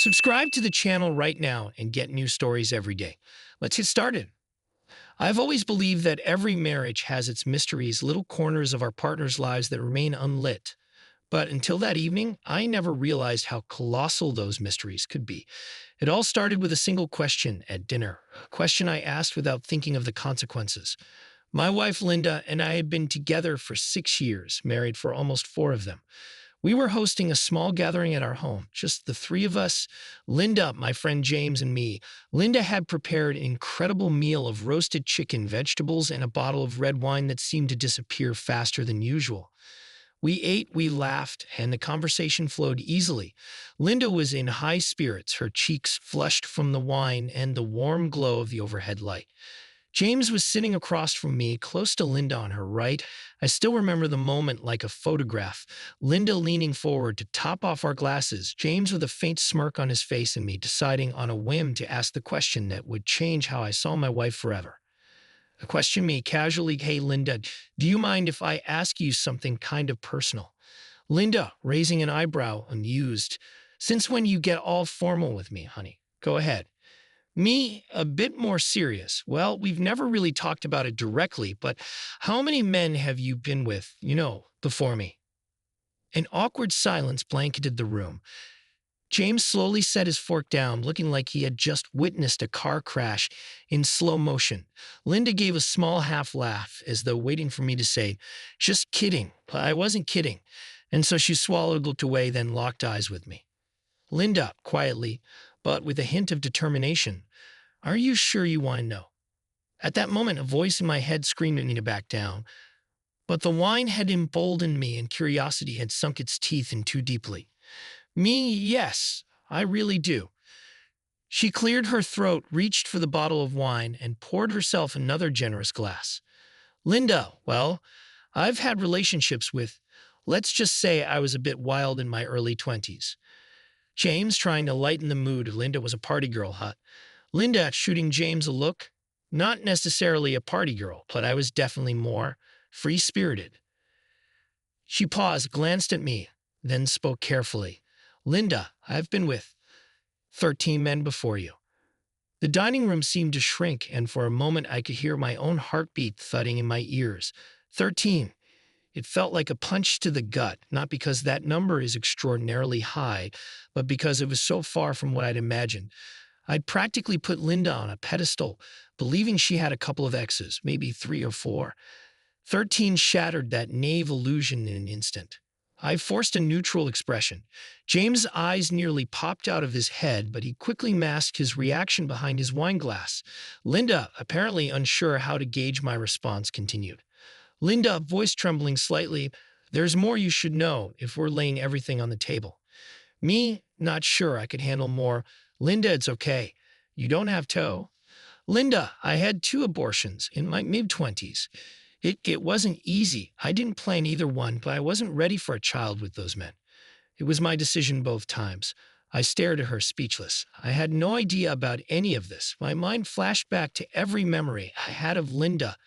Subscribe to the channel right now and get new stories every day. Let's get started. I've always believed that every marriage has its mysteries, little corners of our partners' lives that remain unlit. But until that evening, I never realized how colossal those mysteries could be. It all started with a single question at dinner, a question I asked without thinking of the consequences. My wife Linda and I had been together for 6 years, married for almost four of them. We were hosting a small gathering at our home, just the three of us, Linda, my friend James, and me. Linda had prepared an incredible meal of roasted chicken, vegetables, and a bottle of red wine that seemed to disappear faster than usual. We ate, we laughed, and the conversation flowed easily. Linda was in high spirits, her cheeks flushed from the wine and the warm glow of the overhead light. James was sitting across from me, close to Linda on her right. I still remember the moment like a photograph. Linda leaning forward to top off our glasses, James with a faint smirk on his face, and me deciding on a whim to ask the question that would change how I saw my wife forever. A question me casually, "Hey, Linda, do you mind if I ask you something kind of personal?" Linda, raising an eyebrow, amused. "Since when you get all formal with me, honey? Go ahead." Me, a bit more serious. "Well, we've never really talked about it directly, but how many men have you been with, before me?" An awkward silence blanketed the room. James slowly set his fork down, looking like he had just witnessed a car crash in slow motion. Linda gave a small half laugh, as though waiting for me to say, "Just kidding. I wasn't kidding." And so she swallowed, looked away, then locked eyes with me. Linda, quietly, but with a hint of determination, "Are you sure you want to know?" At that moment, a voice in my head screamed at me to back down. But the wine had emboldened me and curiosity had sunk its teeth in too deeply. "Me, yes, I really do." She cleared her throat, reached for the bottle of wine, and poured herself another generous glass. "Linda, well, I've had relationships with, let's just say I was a bit wild in my early 20s. James, trying to lighten the mood, Linda was a party girl, huh? Linda, shooting James a look, "Not necessarily a party girl, but I was definitely more free-spirited." She paused, glanced at me, then spoke carefully. "Linda, I've been with 13 men before you." The dining room seemed to shrink, and for a moment I could hear my own heartbeat thudding in my ears. 13. It felt like a punch to the gut, not because that number is extraordinarily high, but because it was so far from what I'd imagined. I'd practically put Linda on a pedestal, believing she had a couple of exes, maybe three or four. 13 shattered that naive illusion in an instant. I forced a neutral expression. James' eyes nearly popped out of his head, but he quickly masked his reaction behind his wine glass. Linda, apparently unsure how to gauge my response, continued. Linda, voice trembling slightly, "There's more you should know if we're laying everything on the table." Me, not sure I could handle more. "Linda, it's okay. You don't have to." "Linda, I had two abortions in my mid-20s. It wasn't easy. I didn't plan either one, but I wasn't ready for a child with those men. It was my decision both times." I stared at her, speechless. I had no idea about any of this. My mind flashed back to every memory I had of Linda,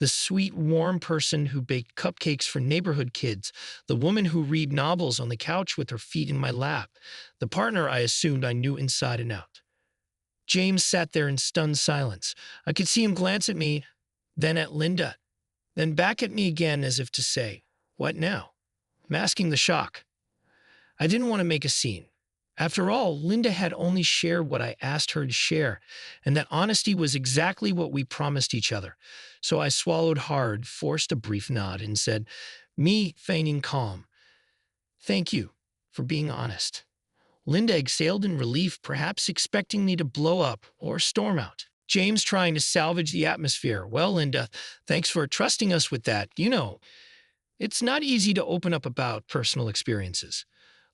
the sweet, warm person who baked cupcakes for neighborhood kids, the woman who read novels on the couch with her feet in my lap, the partner I assumed I knew inside and out. James sat there in stunned silence. I could see him glance at me, then at Linda, then back at me again as if to say, "What now?" Masking the shock. I didn't want to make a scene. After all, Linda had only shared what I asked her to share, and that honesty was exactly what we promised each other. So I swallowed hard, forced a brief nod, and said, me feigning calm, "Thank you for being honest." Linda exhaled in relief, perhaps expecting me to blow up or storm out. James trying to salvage the atmosphere. "Well, Linda, thanks for trusting us with that. It's not easy to open up about personal experiences."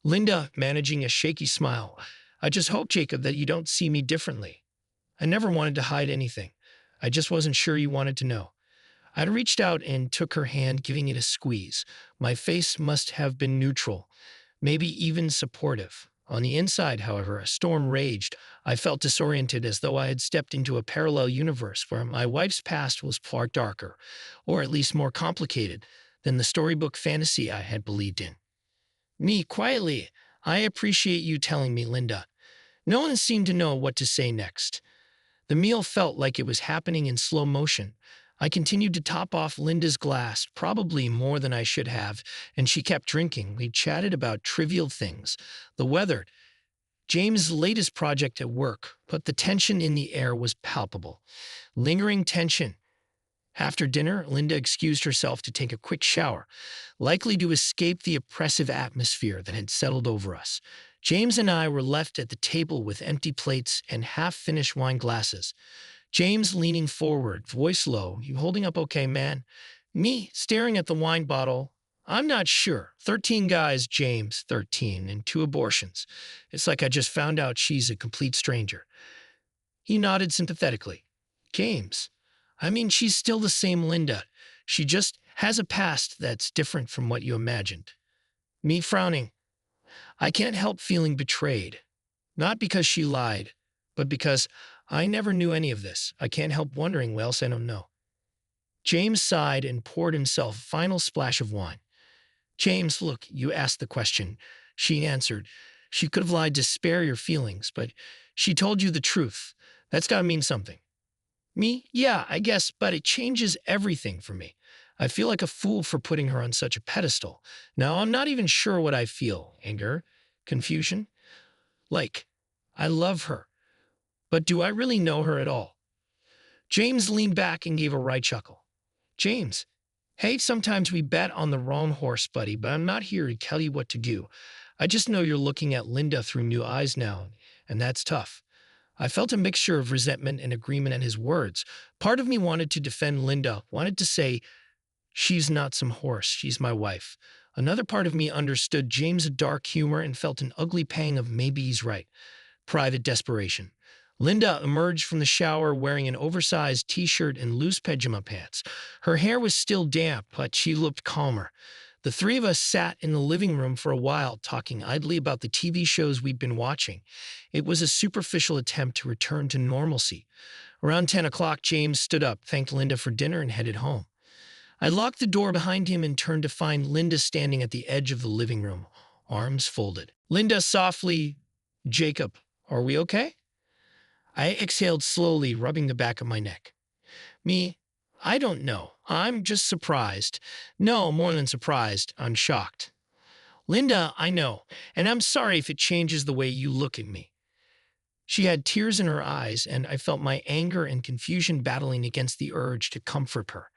Linda, managing a shaky smile. "I just hope, Jacob, that you don't see me differently. I never wanted to hide anything. I just wasn't sure you wanted to know." I reached out and took her hand, giving it a squeeze. My face must have been neutral, maybe even supportive. On the inside, however, a storm raged. I felt disoriented, as though I had stepped into a parallel universe where my wife's past was far darker, or at least more complicated, than the storybook fantasy I had believed in. Me, quietly, "I appreciate you telling me, Linda. No one seemed to know what to say next. The meal felt like it was happening in slow motion. I continued to top off Linda's glass, probably more than I should have, and she kept drinking. We chatted about trivial things, the weather, James' latest project at work, but the tension in the air was palpable. Lingering tension. After dinner, Linda excused herself to take a quick shower, likely to escape the oppressive atmosphere that had settled over us. James and I were left at the table with empty plates and half-finished wine glasses. James leaning forward, voice low, "You holding up okay, man?" Me, staring at the wine bottle. "I'm not sure. 13 guys, James, 13, and 2 abortions. It's like I just found out she's a complete stranger." He nodded sympathetically. "James, I mean, she's still the same Linda. She just has a past that's different from what you imagined." Me frowning. I can't help feeling betrayed. Not because she lied, but because I never knew any of this. I can't help wondering what else I don't know. James sighed and poured himself a final splash of wine. "James, look, you asked the question." She answered. "She could have lied to spare your feelings, but she told you the truth. That's got to mean something." Me? Yeah, I guess, but it changes everything for me. I feel like a fool for putting her on such a pedestal. Now, I'm not even sure what I feel. Anger? Confusion? Like, I love her. But do I really know her at all? James leaned back and gave a wry chuckle. "James, hey, sometimes we bet on the wrong horse, buddy, but I'm not here to tell you what to do. I just know you're looking at Linda through new eyes now, and that's tough." I felt a mixture of resentment and agreement at his words. Part of me wanted to defend Linda, wanted to say, "She's not some horse, she's my wife." Another part of me understood James' dark humor and felt an ugly pang of maybe he's right. Private desperation. Linda emerged from the shower wearing an oversized t-shirt and loose pajama pants. Her hair was still damp, but she looked calmer. The three of us sat in the living room for a while, talking idly about the TV shows we'd been watching. It was a superficial attempt to return to normalcy. Around 10 o'clock, James stood up, thanked Linda for dinner, and headed home. I locked the door behind him and turned to find Linda standing at the edge of the living room, arms folded. Linda softly, "Jacob, are we okay?" I exhaled slowly, rubbing the back of my neck. Me, "I don't know. I'm just surprised. No, more than surprised. I'm shocked." Linda, "I know, and I'm sorry if it changes the way you look at me." She had tears in her eyes, and I felt my anger and confusion battling against the urge to comfort her.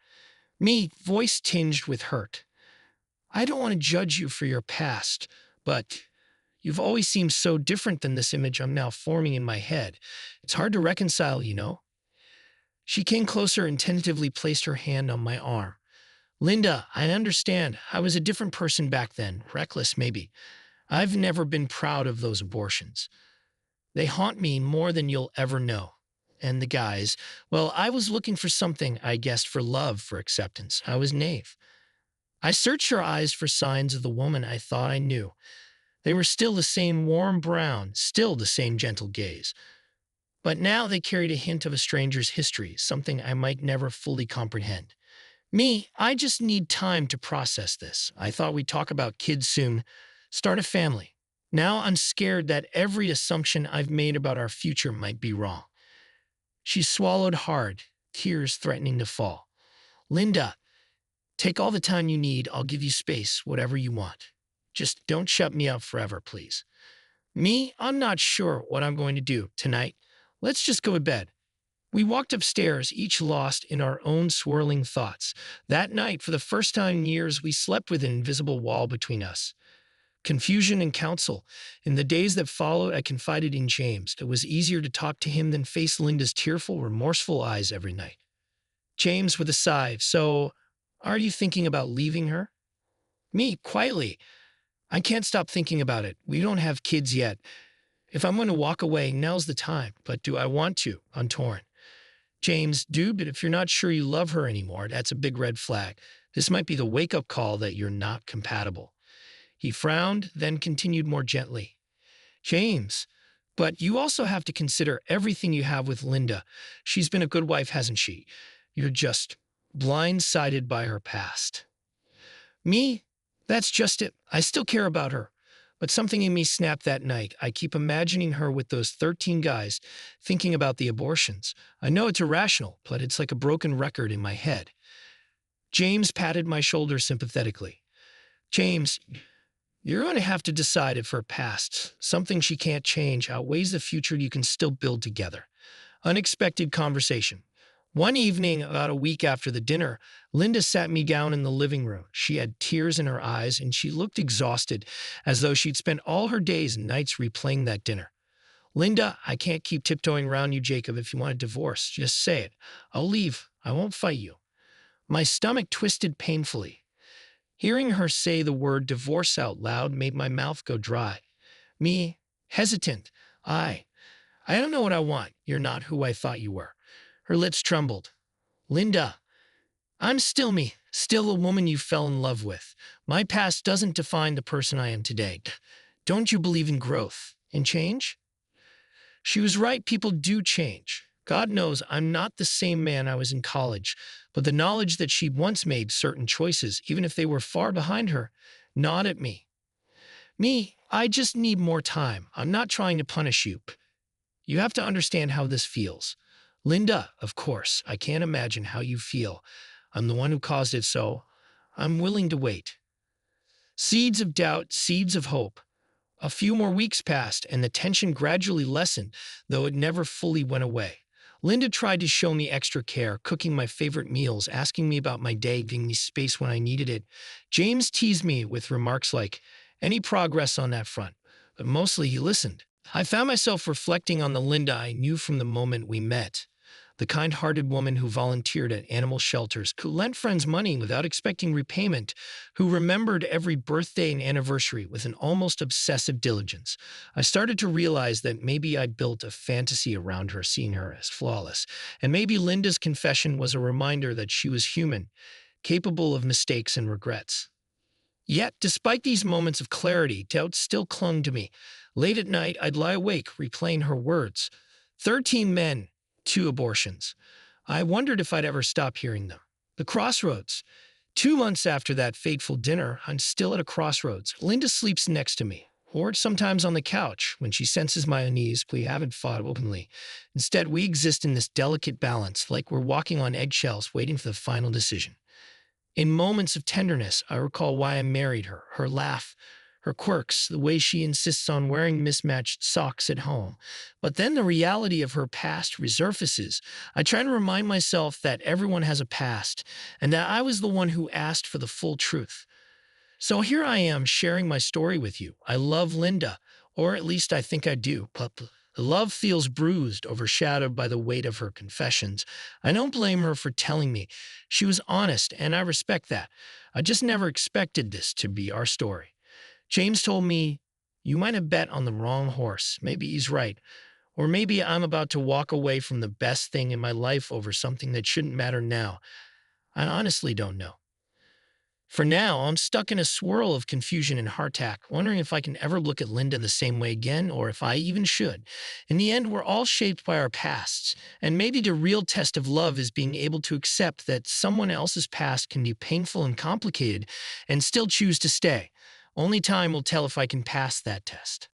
Me, voice tinged with hurt. "I don't want to judge you for your past, but you've always seemed so different than this image I'm now forming in my head. It's hard to reconcile, you know." She came closer and tentatively placed her hand on my arm. "Linda, I understand. I was a different person back then, reckless maybe. I've never been proud of those abortions. They haunt me more than you'll ever know. And the guys, well, I was looking for something, I guessed, for love, for acceptance. I was naive. I searched her eyes for signs of the woman I thought I knew. They were still the same warm brown, still the same gentle gaze. But now they carried a hint of a stranger's history, something I might never fully comprehend. Me, I just need time to process this. I thought we'd talk about kids soon, start a family. Now I'm scared that every assumption I've made about our future might be wrong." She swallowed hard, tears threatening to fall. "Linda, take all the time you need. I'll give you space, whatever you want. Just don't shut me up forever, please." Me, I'm not sure what I'm going to do tonight. Let's just go to bed. We walked upstairs, each lost in our own swirling thoughts. That night, for the first time in years, we slept with an invisible wall between us. Confusion and counsel. In the days that followed, I confided in James. It was easier to talk to him than face Linda's tearful, remorseful eyes every night. James, with a sigh, "So, are you thinking about leaving her?" Me, quietly, "I can't stop thinking about it. We don't have kids yet. If I'm going to walk away, now's the time. But do I want to? I'm torn." James, "Do, but if you're not sure you love her anymore, that's a big red flag. This might be the wake-up call that you're not compatible." He frowned, then continued more gently. "James, but you also have to consider everything you have with Linda. She's been a good wife, hasn't she? You're just blindsided by her past." Me, "That's just it. I still care about her. But something in me snapped that night. I keep imagining her with those 13 guys, thinking about the abortions. I know it's irrational, but it's like a broken record in my head. James patted my shoulder sympathetically. James, you're going to have to decide if her past, something she can't change, outweighs the future you can still build together. Unexpected conversation. One evening, about a week after the dinner, Linda sat me down in the living room. She had tears in her eyes and she looked exhausted, as though she'd spent all her days and nights replaying that dinner. Linda, I can't keep tiptoeing around you, Jacob. If you want a divorce, just say it. I'll leave. I won't fight you. My stomach twisted painfully. Hearing her say the word divorce out loud made my mouth go dry. Me, hesitant. I don't know what I want. You're not who I thought you were. Her lips trembled. Linda, I'm still me, still a woman you fell in love with. My past doesn't define the person I am today. Don't you believe in growth and change? She was right. People do change. God knows I'm not the same man I was in college, but the knowledge that she once made certain choices, even if they were far behind her, gnawed at me. Me, I just need more time. I'm not trying to punish you. You have to understand how this feels. Linda, of course, I can't imagine how you feel. I'm the one who caused it, so I'm willing to wait. Seeds of doubt, seeds of hope. A few more weeks passed, and the tension gradually lessened, though it never fully went away. Linda tried to show me extra care, cooking my favorite meals, asking me about my day, giving me space when I needed it. James teased me with remarks like, "Any progress on that front?" But mostly he listened. I found myself reflecting on the Linda I knew from the moment we met. The kind-hearted woman who volunteered at animal shelters, who lent friends money without expecting repayment, who remembered every birthday and anniversary with an almost obsessive diligence. I started to realize that maybe I'd built a fantasy around her, seeing her as flawless. And maybe Linda's confession was a reminder that she was human, capable of mistakes and regrets. Yet, despite these moments of clarity, doubt still clung to me. Late at night, I'd lie awake, replaying her words. 13 men, 2 abortions. I wondered if I'd ever stop hearing them. The crossroads. 2 months after that fateful dinner, I'm still at a crossroads. Linda sleeps next to me, or sometimes on the couch. When she senses my unease, we haven't fought openly. Instead, we exist in this delicate balance, like we're walking on eggshells, waiting for the final decision. In moments of tenderness, I recall why I married her, her laugh, her quirks, the way she insists on wearing mismatched socks at home. But then the reality of her past resurfaces. I try to remind myself that everyone has a past, and that I was the one who asked for the full truth. So here I am sharing my story with you. I love Linda, or at least I think I do. But the love feels bruised, overshadowed by the weight of her confessions. I don't blame her for telling me. She was honest, and I respect that. I just never expected this to be our story. James told me, "You might have bet on the wrong horse. Maybe he's right. Or maybe I'm about to walk away from the best thing in my life over something that shouldn't matter now. I honestly don't know." For now, I'm stuck in a swirl of confusion and hardtack, wondering if I can ever look at Linda the same way again, or if I even should. In the end, we're all shaped by our pasts, and maybe the real test of love is being able to accept that someone else's past can be painful and complicated and still choose to stay. Only time will tell if I can pass that test.